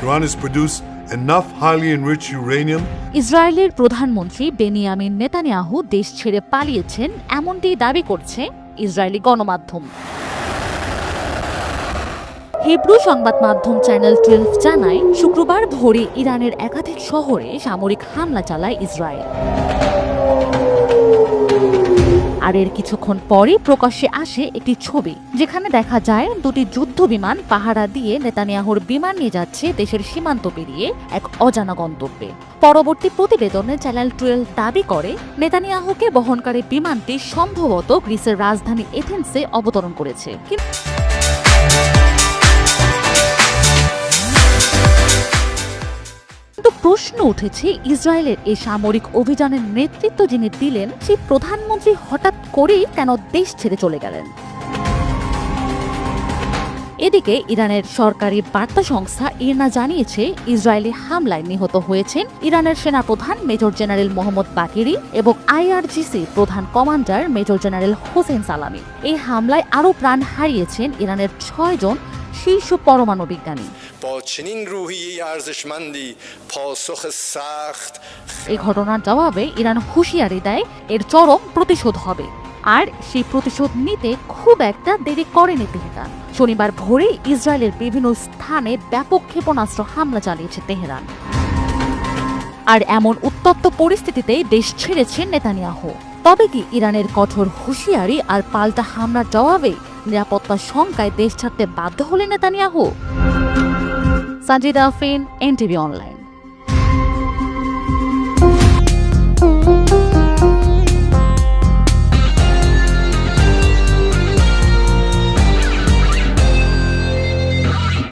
Iran has produced enough highly enriched uranium. ইসরায়েলের প্রধানমন্ত্রী Benjamin Netanyahu দেশ ছেড়ে পালিয়েছেন এমনটি দাবি করছে ইসরায়েলি গণমাধ্যম। হিব্রু সংবাদ মাধ্যম চ্যানেল 12 জানায়, শুক্রবার ভোরে ইরানের একাধিক শহরে সামরিক হামলা চালায় ইসরায়েল। আর এর কিছুক্ষণ পরই প্রকাশ্যে আসে একটি ছবি, যেখানে দেখা যায় দুটি যুদ্ধ বিমান পাহারা দিয়ে নেতানিয়াহুর বিমান নিয়ে যাচ্ছে দেশের সীমান্ত পেরিয়ে এক অজানা গন্তব্যে। পরবর্তী প্রতিবেদনে চ্যানেল 12 দাবি করে, নেতানিয়াহুকে বহনকারী বিমানটি সম্ভবত গ্রিসের রাজধানী এথেন্সে অবতরণ করেছে। কিন্তু প্রশ্ন উঠেছে, ইসরায়েলের এই সামরিক অভিযানের নেতৃত্ব যিনি দিলেন, সেই প্রধানমন্ত্রী হঠাৎ করেই কেন দেশ ছেড়ে চলে গেলেন? এদিকে ইরানের সরকারি বার্তা সংস্থা ইরনা জানিয়েছে, ইসরায়েলি হামলায় নিহত হয়েছেন ইরানের সেনাপ্রধান মেজর জেনারেল মোহাম্মদ বাকিরি এবং IRGC প্রধান কমান্ডার মেজর জেনারেল হোসেন সালামি। এই হামলায় আরও প্রাণ হারিয়েছেন ইরানের 6 জন শীর্ষ পরমাণু বিজ্ঞানী। এই ঘটনার জবাবে ইরান হুঁশিয়ারি দেয়, এর চরম প্রতিশোধ হবে। আর সেই প্রতিশোধ নিতে খুব একটা দেরি করেনি তেহরান। শনিবার ভোরে ইসরায়েলের বিভিন্ন স্থানে ব্যাপক ক্ষেপণাস্ত্র হামলা চালিয়েছে তেহরান। আর এমন উত্তপ্ত পরিস্থিতিতে দেশ ছেড়েছেন নেতানিয়াহু। তবে কি ইরানের কঠোর হুঁশিয়ারি আর পাল্টা হামলার জবাবে নিরাপত্তার শঙ্কায় দেশ ছাড়তে বাধ্য হলেন Netanyahu? Sajida Afrin, NTV online.